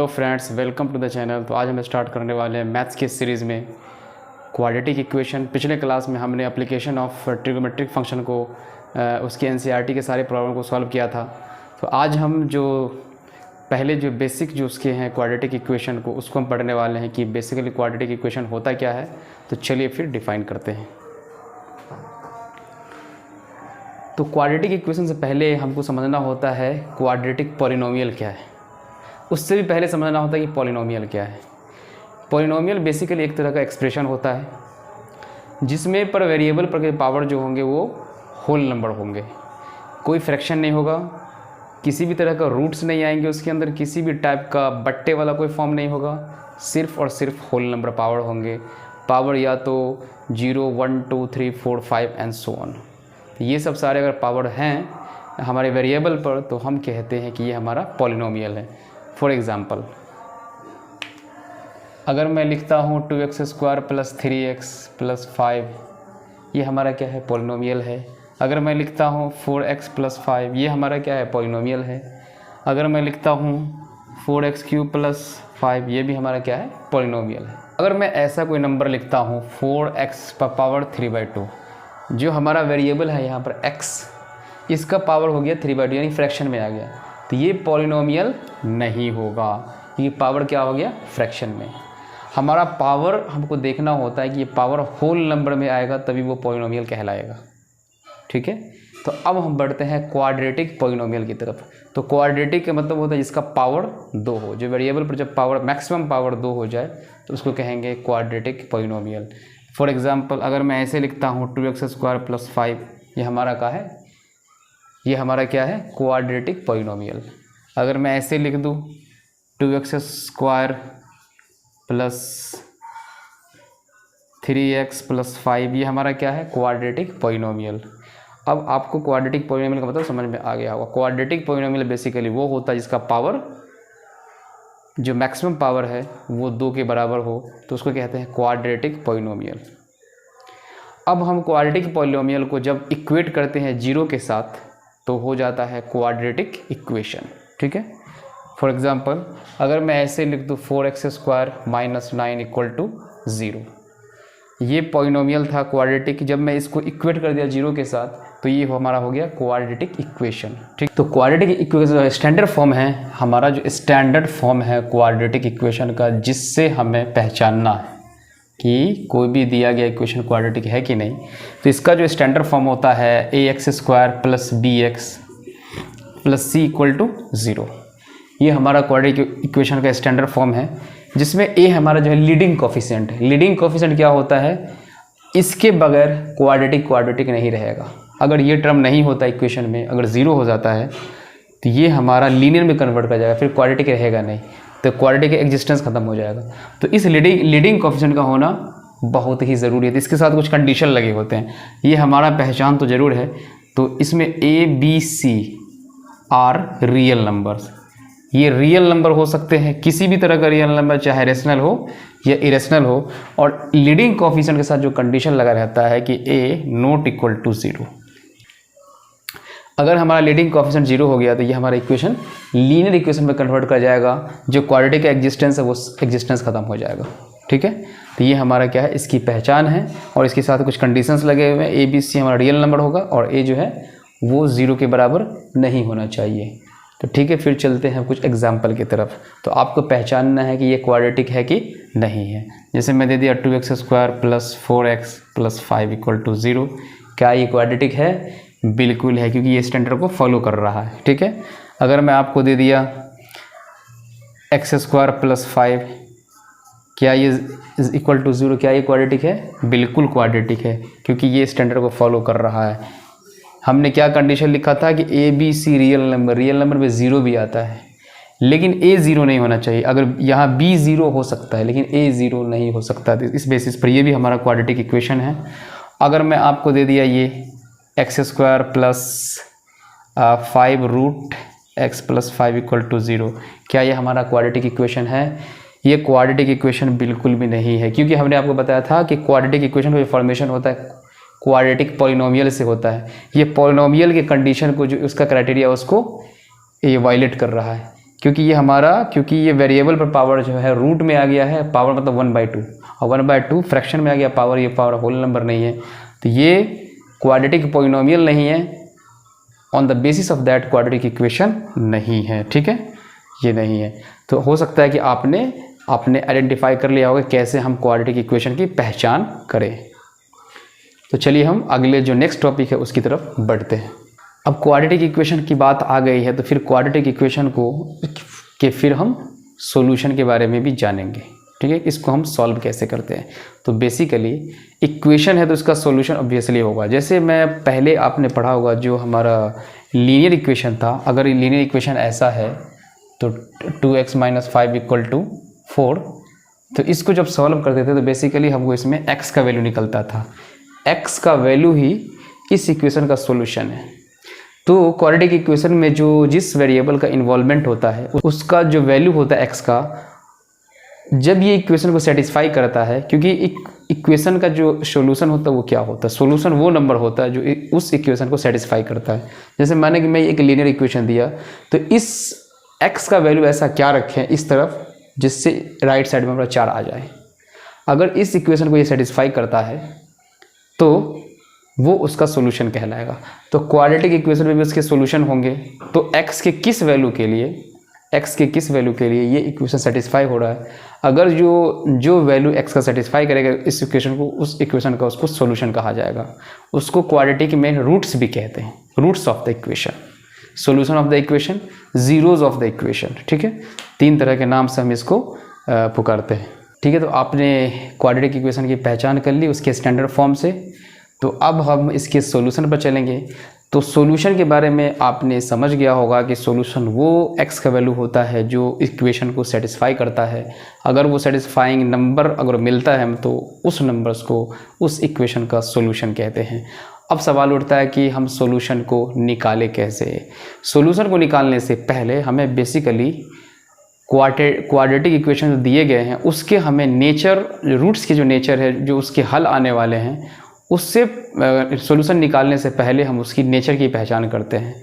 Hello friends, welcome to the channel. तो आज हम स्टार्ट करने वाले हैं मैथ्स की सीरीज़ में क्वाड्रेटिक इक्वेशन। पिछले क्लास में हमने एप्लीकेशन ऑफ ट्रिगोमेट्रिक फंक्शन को उसके एनसीईआरटी के सारे प्रॉब्लम को सॉल्व किया था। तो आज हम जो पहले जो बेसिक जो उसके हैं क्वाड्रेटिक इक्वेशन को उसको हम पढ़ने वाले हैं कि बेसिकली क्वाड्रेटिक इक्वेशन होता क्या है। तो चलिए फिर डिफ़ाइन करते हैं। तो क्वाड्रेटिक इक्वेशन से पहले हमको समझना होता है क्वाड्रेटिक पॉलिनोमियल क्या है। उससे भी पहले समझना होता है कि पॉलिनोमियल क्या है। पॉलिनोमियल बेसिकली एक तरह का एक्सप्रेशन होता है जिसमें पर वेरिएबल पर के पावर जो होंगे वो होल नंबर होंगे, कोई फ्रैक्शन नहीं होगा, किसी भी तरह का रूट्स नहीं आएंगे उसके अंदर, किसी भी टाइप का बट्टे वाला कोई फॉर्म नहीं होगा, सिर्फ और सिर्फ होल नंबर पावर होंगे। पावर या तो 0, 1, 2, 3, 4, 5 एंड सो ऑन। ये सब सारे अगर पावर हैं हमारे वेरिएबल पर तो हम कहते हैं कि ये हमारा पॉलिनोमियल है। फॉर एग्ज़ाम्पल, अगर मैं लिखता हूँ 2x² + 3x + 5, ये हमारा क्या है? पॉलिनोमियल है। अगर मैं लिखता हूँ 4x + 5, ये हमारा क्या है? पॉलिनोमियल है। अगर मैं लिखता हूँ 4x³ + 5, ये भी हमारा क्या है? पॉलिनोमियल है। अगर मैं ऐसा कोई नंबर लिखता हूँ 4x⁻³ जो हमारा वेरिएबल है यहाँ पर x, इसका पावर हो गया 3/2 यानी फ्रैक्शन में आ गया, तो ये पॉलिनोमियल नहीं होगा। ये पावर क्या हो गया? फ्रैक्शन में। हमारा पावर हमको देखना होता है कि ये पावर होल नंबर में आएगा तभी वो पॉलिनोमियल कहलाएगा। ठीक है, तो अब हम बढ़ते हैं क्वाड्रेटिक पॉलिनोमियल की तरफ। तो क्वाड्रेटिक का मतलब होता है जिसका पावर 2 हो, जो वेरिएबल पर जब पावर मैक्सिमम पावर 2 हो जाए तो उसको कहेंगे क्वाड्रेटिक पॉलिनोमियल। फॉर एग्जांपल, अगर मैं ऐसे लिखता हूँ 2x² + 5, ये हमारा क्या है? ये हमारा क्या है? Quadratic polynomial. अगर मैं ऐसे लिख दूँ 2x² + 3x + 5, ये हमारा क्या है? Quadratic polynomial. अब आपको क्वाड्रेटिक पॉलिनोमियल का मतलब समझ में आ गया होगा। क्वाड्रेटिक पॉलिनोमियल बेसिकली वो होता है जिसका पावर जो मैक्सिमम पावर है वो 2 के बराबर हो, तो उसको कहते हैं क्वाड्रेटिक पॉलिनोमियल। अब हम क्वाड्रेटिक पॉलिनोमियल को जब इक्वेट करते हैं 0 के साथ तो हो जाता है क्वाड्रेटिक इक्वेशन। ठीक है, फॉर एग्जांपल, अगर मैं ऐसे लिख दूँ 4x² - 9 = 0, ये पॉलिनोमियल था क्वाड्रेटिक। जब मैं इसको इक्वेट कर दिया 0 के साथ तो ये हमारा हो गया क्वाड्रेटिक इक्वेशन। ठीक, तो क्वाड्रेटिक इक्वेशन स्टैंडर्ड फॉर्म है हमारा, जो स्टैंडर्ड फॉर्म है क्वाड्रेटिक इक्वेशन का, जिससे हमें पहचानना है कि कोई भी दिया गया इक्वेशन क्वाड्रेटिक है कि नहीं। तो इसका जो स्टैंडर्ड फॉर्म होता है ax² + bx + c = 0। ये हमारा क्वाड्रेटिक इक्वेशन का स्टैंडर्ड फॉर्म है, जिसमें a हमारा जो है लीडिंग कोफिशिएंट है। लीडिंग कोफिशिएंट क्या होता है? इसके बगैर क्वाड्रेटिक नहीं रहेगा। अगर ये टर्म नहीं होता इक्वेशन में, अगर 0 हो जाता है तो ये हमारा लीनियर में कन्वर्ट कर जाएगा, फिर क्वाड्रेटिक रहेगा नहीं, तो क्वाड्रेटिक का एग्जिस्टेंस खत्म हो जाएगा। तो इस लीडिंग कोफिशिएंट का होना बहुत ही ज़रूरी है। तो इसके साथ कुछ कंडीशन लगे होते हैं, ये हमारा पहचान तो ज़रूर है। तो इसमें a, b, c are real numbers. ये रियल नंबर हो सकते हैं, किसी भी तरह का रियल नंबर, चाहे रेशनल हो या इरेशनल हो। और लीडिंग कोफिशिएंट के साथ जो कंडीशन लगा रहता है कि a ≠ 0। अगर हमारा लीडिंग कोफिशिएंट 0 हो गया तो ये हमारा इक्वेशन लीनियर इक्वेशन में कन्वर्ट कर जाएगा, जो क्वाड्रेटिक का एग्जिस्टेंस है वो एग्जिस्टेंस खत्म हो जाएगा। ठीक है, तो ये हमारा क्या है? इसकी पहचान है। और इसके साथ कुछ कंडीशंस लगे हुए हैं। a, b, c हमारा रियल नंबर होगा और a जो है वो 0 के बराबर नहीं होना चाहिए। तो ठीक है, फिर चलते हैं कुछ एग्जाम्पल की तरफ। तो आपको पहचानना है कि ये क्वाड्रेटिक है कि नहीं है। जैसे मैं दे दिया 2x² + 4x + 5 = 0। क्या ये क्वाड्रेटिक है? बिल्कुल है, क्योंकि ये स्टैंडर्ड को फॉलो कर रहा है। ठीक है, अगर मैं आपको दे दिया x² + 5, क्या ये = 0, क्या ये क्वाड्रेटिक है? बिल्कुल क्वाड्रेटिक है, क्योंकि ये स्टैंडर्ड को फॉलो कर रहा है। हमने क्या कंडीशन लिखा था कि a, b, c real number में 0 भी आता है, लेकिन a 0 नहीं होना चाहिए। अगर यहाँ b 0 हो सकता है लेकिन a 0 नहीं हो सकता, तो इस बेसिस पर ये भी हमारा क्वाड्रेटिक इक्वेशन है। अगर मैं आपको दे दिया ये x² + 5√x + 5 = 0, क्या ये हमारा क्वाड्रेटिक इक्वेशन है? ये क्वाड्रेटिक इक्वेशन बिल्कुल भी नहीं है, क्योंकि हमने आपको बताया था कि क्वाड्रेटिक इक्वेशन का जो फॉर्मेशन होता है क्वाड्रेटिक पॉलिनोमियल से होता है। ये पॉलिनोमियल के कंडीशन को, जो उसका क्राइटेरिया उसको ये वायलेट कर रहा है। क्योंकि ये वेरिएबल पर पावर जो है रूट में आ गया है, पावर मतलब 1/2, और 1/2 फ्रैक्शन में आ गया पावर, ये पावर होल नंबर नहीं है, तो ये क्वाड्रेटिक पॉलिनोमियल नहीं है। On the basis of that quadratic equation नहीं है, ठीक है, ये नहीं है। तो हो सकता है कि आपने आइडेंटिफाई कर लिया होगा कैसे हम क्वाड्रेटिक इक्वेशन की पहचान करें। तो चलिए हम अगले जो नेक्स्ट टॉपिक है उसकी तरफ बढ़ते हैं। अब क्वाड्रेटिक इक्वेशन की बात आ गई है तो फिर क्वाड्रेटिक इक्वेशन के फिर हम सॉल्यूशन के बारे में भी जानेंगे, ठीक है, इसको हम सॉल्व कैसे करते हैं। तो बेसिकली इक्वेशन है तो इसका सॉल्यूशन ऑब्वियसली होगा। जैसे मैं पहले आपने पढ़ा होगा जो हमारा लीनियर इक्वेशन था, अगर लीनियर इक्वेशन ऐसा है तो 2x - 5 = 4, तो इसको जब सॉल्व करते थे तो बेसिकली हमको इसमें x का वैल्यू निकलता था। x का वैल्यू ही इस इक्वेशन का सॉल्यूशन है। तो क्वाड्रेटिक इक्वेशन में जिस वेरिएबल का इन्वॉल्वमेंट होता है उसका जो वैल्यू होता है x का, जब ये इक्वेशन को सेटिस्फाई करता है, क्योंकि इक्वेशन का जो सॉल्यूशन होता है वो क्या होता है, सॉल्यूशन वो नंबर होता है जो उस इक्वेशन को सेटिस्फाई करता है। जैसे माने कि मैं एक लीनियर इक्वेशन दिया तो इस x का वैल्यू ऐसा क्या रखें इस तरफ जिससे राइट साइड में हमारा 4 आ जाए। अगर इस इक्वेशन को ये सेटिस्फाई करता है तो वो उसका सॉल्यूशन कहलाएगा। तो क्वाड्रेटिक इक्वेशन में भी उसके सॉल्यूशन होंगे। तो x के किस वैल्यू के लिए ये इक्वेशन सेटिस्फाई हो रहा है, अगर जो वैल्यू x का सेटिस्फाई करेगा इस इक्वेशन को, उस इक्वेशन का उसको सॉल्यूशन कहा जाएगा। उसको क्वाड्रेटिक में रूट्स भी कहते हैं, roots of the equation, solution of the equation, zeros of the equation, ठीक है। 3 तरह के नाम से हम इसको पुकारते हैं, ठीक है। तो आपने क्वाड्रेटिक इक्वेशन की पहचान कर ली उसके स्टैंडर्ड फॉर्म से। तो अब हम इसके सॉल्यूशन पर चलेंगे। तो सॉल्यूशन के बारे में आपने समझ गया होगा कि सॉल्यूशन वो x का वैल्यू होता है जो इक्वेशन को सेटिस्फाई करता है। अगर वो सेटिस्फाइंग नंबर अगर मिलता है तो उस नंबर्स को उस इक्वेशन का सॉल्यूशन कहते हैं। अब सवाल उठता है कि हम सॉल्यूशन को निकालें कैसे। सॉल्यूशन को निकालने से पहले हमें बेसिकली क्वाड्रेटिक इक्वेशन जो दिए गए हैं उसके हमें नेचर, रूट्स के जो नेचर है, जो उसके हल आने वाले हैं, उससे सॉल्यूशन निकालने से पहले हम उसकी नेचर की पहचान करते हैं।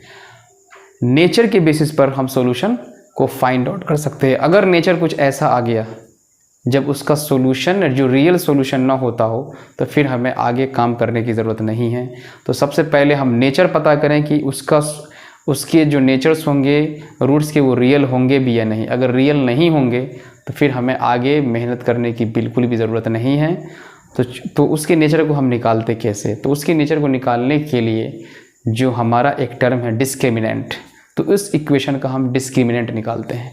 नेचर के बेसिस पर हम सॉल्यूशन को फाइंड आउट कर सकते हैं। अगर नेचर कुछ ऐसा आ गया जब उसका सॉल्यूशन जो रियल सॉल्यूशन ना होता हो तो फिर हमें आगे काम करने की ज़रूरत नहीं है। तो सबसे पहले हम नेचर पता करें कि उसके जो नेचर्स होंगे रूट्स के वो रियल होंगे भी या नहीं। अगर रियल नहीं होंगे तो फिर हमें आगे मेहनत करने की बिल्कुल भी ज़रूरत नहीं है। तो उसके नेचर को हम निकालते कैसे। तो उसके नेचर को निकालने के लिए जो हमारा एक टर्म है डिस्क्रिमिनेंट, तो उस इक्वेशन का हम डिस्क्रिमिनेंट निकालते हैं।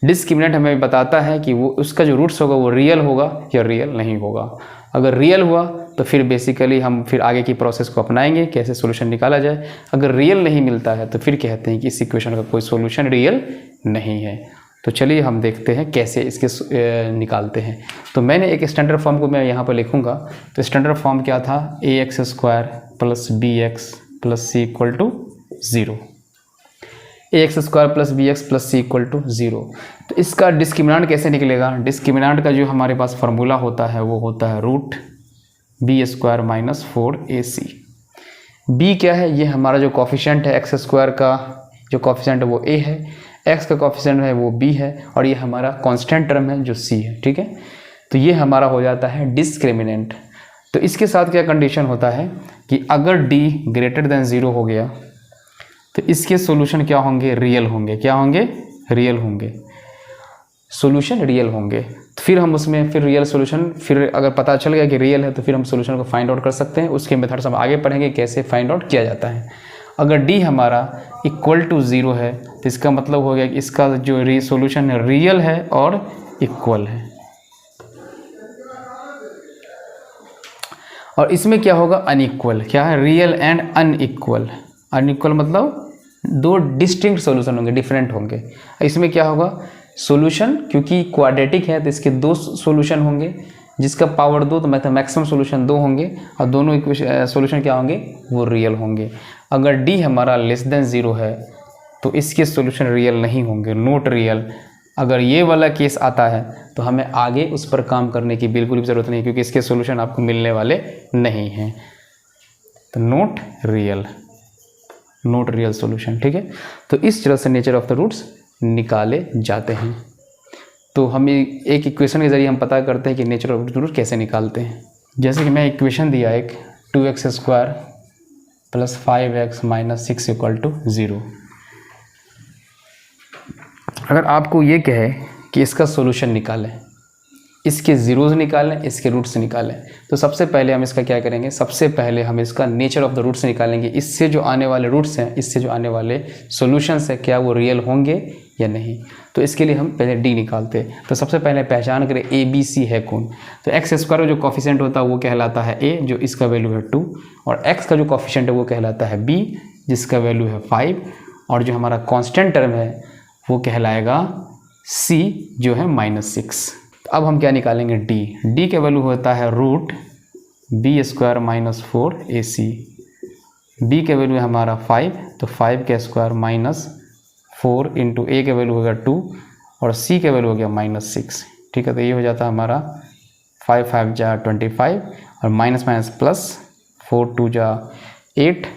डिस्क्रिमिनेंट हमें बताता है कि वो उसका जो रूट्स होगा वो रियल होगा या रियल नहीं होगा। अगर रियल हुआ तो फिर बेसिकली हम फिर आगे की प्रोसेस को अपनाएंगे कैसे सॉल्यूशन निकाला जाए। अगर रियल नहीं मिलता है तो फिर कहते हैं कि इस इक्वेशन का कोई सॉल्यूशन रियल नहीं है। तो चलिए हम देखते हैं कैसे इसके निकालते हैं। तो मैंने एक स्टैंडर्ड फॉर्म को मैं यहाँ पर लिखूँगा। तो स्टैंडर्ड फॉर्म क्या था, ax² + bx + c = 0। ax² + bx + c = 0। तो इसका डिस्क्रिमिनेंट कैसे निकलेगा। डिस्क्रिमिनेंट का जो हमारे पास फार्मूला होता है वो होता है √b² - 4ac। b क्या है, ये हमारा जो कोफिशिएंट है, x² का जो कोफिशिएंट है वो a है, x का कोफिशिएंट है वो b है, और ये हमारा कांस्टेंट टर्म है जो c है, ठीक है। तो ये हमारा हो जाता है डिस्क्रिमिनेंट। तो इसके साथ क्या कंडीशन होता है कि अगर d > 0 हो गया तो इसके सॉल्यूशन क्या होंगे, रियल होंगे। क्या होंगे, रियल होंगे, सॉल्यूशन रियल होंगे। तो फिर हम उसमें फिर रियल सॉल्यूशन, फिर अगर पता चल गया कि रियल है तो फिर हम सॉल्यूशन को फाइंड आउट कर सकते हैं। उसके मेथड्स हम आगे पढ़ेंगे कैसे फाइंड आउट किया जाता है। अगर d हमारा = 0 है तो इसका मतलब हो गया कि इसका जो सॉल्यूशन है रियल है और इक्वल है। और इसमें क्या होगा, अनइक्वल। क्या है, रियल एंड अनइक्वल। अनइक्वल मतलब 2 डिस्टिंक्ट सॉल्यूशन होंगे, डिफरेंट होंगे। इसमें क्या होगा, सॉल्यूशन क्योंकि क्वाड्रेटिक है तो इसके 2 सॉल्यूशन होंगे जिसका पावर 2, तो मतलब मैक्सिमम सॉल्यूशन 2 होंगे और दोनों सॉल्यूशन क्या होंगे, वो रियल होंगे। अगर d हमारा <0 है तो इसके सॉल्यूशन रियल नहीं होंगे, नॉट रियल। अगर ये वाला केस आता है तो हमें आगे उस पर काम करने की बिल्कुल भी ज़रूरत नहीं, क्योंकि इसके सॉल्यूशन आपको मिलने वाले नहीं हैं। तो नॉट रियल सॉल्यूशन, ठीक है। तो इस तरह से नेचर ऑफ द रूट्स निकाले जाते हैं। तो हम एक इक्वेशन के ज़रिए हम पता करते हैं कि नेचर ऑफ द रूट कैसे निकालते हैं। जैसे कि मैं इक्वेशन दिया एक 2x² + 5x - 6 = 0। अगर आपको ये कहे कि इसका सोल्यूशन निकालें, इसके ज़ीरोज़ निकालें, इसके रूट्स निकालें, तो सबसे पहले हम इसका क्या करेंगे, सबसे पहले हम इसका नेचर ऑफ द रूट्स निकालेंगे। इससे जो आने वाले रूट्स हैं, इससे जो आने वाले सॉल्यूशंस हैं, क्या वो रियल होंगे या नहीं। तो इसके लिए हम पहले डी निकालते हैं। तो सबसे पहले पहचान करें ए बी सी है कौन। तो x² जो कॉफिशेंट होता है वो कहलाता है a, जो इसका वैल्यू है 2, और x का जो कॉफिशेंट है वो कहलाता है b, जिसका वैल्यू है 5, और जो हमारा कांस्टेंट टर्म है वो कहलाएगा c, जो है -6। अब हम क्या निकालेंगे, डी का वैल्यू होता है √b² - 4ac। b का वैल्यू है हमारा 5, तो 5 का स्क्वायर -4 × a का वैल्यू होगा 2 और c का वैल्यू हो गया -6। ठीक है, तो ये हो जाता है हमारा 5 5 जा 25 और माइनस प्लस 4 2 जा 8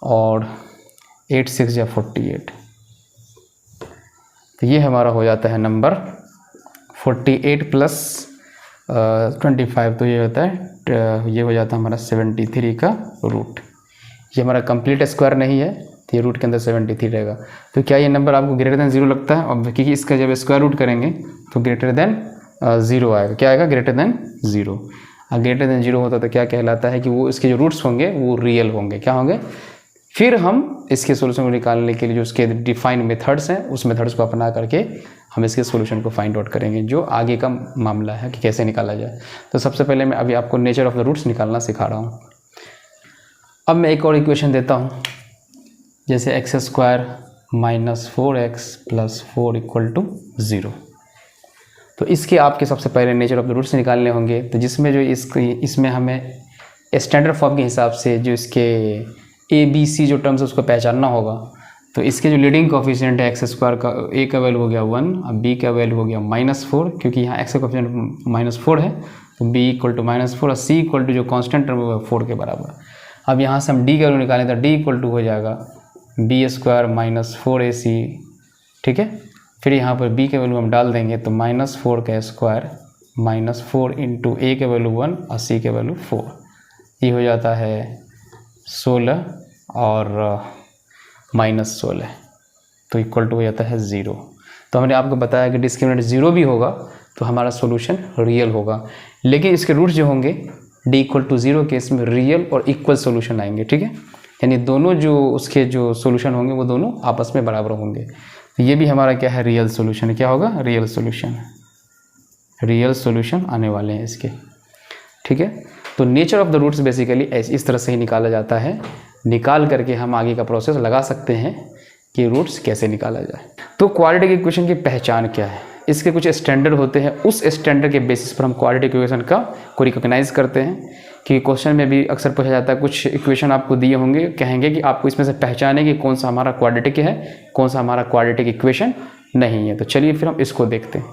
और 8 6 जा 48। तो ये हमारा हो जाता है नंबर 48 + 25, तो ये होता है, ये हो जाता है हमारा 73 का रूट। ये हमारा कंप्लीट स्क्वायर नहीं है, तो ये रूट के अंदर 73 रहेगा। तो क्या ये नंबर आपको ग्रेटर देन 0 लगता है? और क्योंकि इसका जब स्क्वायर रूट करेंगे तो ग्रेटर देन 0 आएगा। क्या आएगा? Greater than 0। और ग्रेटर देन 0 होता तो क्या कहलाता है कि वो इसके जो रूट्स होंगे वो रियल होंगे। क्या होंगे? फिर हम इसके सोल्यूशन को निकालने के लिए जो उसके डिफाइंड मेथड्स हैं, उस मेथड्स को अपना करके हम इसके सोल्यूशन को फाइंड आउट करेंगे, जो आगे का मामला है कि कैसे निकाला जाए। तो सबसे पहले मैं अभी आपको नेचर ऑफ द रूट्स निकालना सिखा रहा हूँ। अब मैं एक और इक्वेशन देता हूँ, जैसे x² - 4x + 4 = 0। तो इसके आपके सबसे पहले नेचर ऑफ द रूट्स निकालने होंगे। तो जिसमें जो इसमें हमें स्टैंडर्ड फॉर्म के हिसाब से जो इसके ए बी सी जो टर्म्स है उसको पहचानना होगा। तो इसके जो लीडिंग कोफिशिएंट है x² का, a का वैल्यू हो गया 1 और b का वैल्यू हो गया -4, क्योंकि यहाँ x का कोफिशिएंट -4 है, तो b = -4 और c = जो कांस्टेंट टर्म है 4 के बराबर। अब यहाँ से हम d का वैल्यू निकालें तो d = हो जाएगा b² - 4ac। ठीक है, फिर यहाँ पर b का वैल्यू हम डाल देंगे तो -4 का स्क्वायर -4 × a का वैल्यू 1 और c का वैल्यू 4। ये हो जाता है 16 और -16, तो इक्वल टू हो जाता है 0। तो हमने आपको बताया कि डिस्क्रिमिनेंट 0 भी होगा तो हमारा सॉल्यूशन रियल होगा, लेकिन इसके रूट्स जो होंगे d = 0 केस में रियल और इक्वल सॉल्यूशन आएंगे। ठीक है, यानी दोनों जो उसके जो सॉल्यूशन होंगे वो दोनों आपस में बराबर होंगे। तो ये भी हमारा क्या है? Real solution. क्या होगा? रियल सॉल्यूशन आने वाले हैं इसके। ठीक है, तो nature of the roots basically इस तरह से ही निकाला जाता है। निकाल करके हम आगे का प्रोसेस लगा सकते हैं कि रूट्स कैसे निकाला जाए। तो क्वाड्रेटिक इक्वेशन की पहचान क्या है? इसके कुछ स्टैंडर्ड होते हैं, उस स्टैंडर्ड के बेसिस पर हम क्वाड्रेटिक इक्वेशन को रिकॉग्नाइज करते हैं। कि क्वेश्चन में भी अक्सर पूछा जाता है, कुछ इक्वेशन आपको दिए होंगे, कहेंगे कि आपको इसमें से पहचाने कि कौन सा हमारा क्वाड्रेटिक है, कौन सा हमारा क्वाड्रेटिक इक्वेशन नहीं है। तो चलिए फिर हम इसको देखते हैं।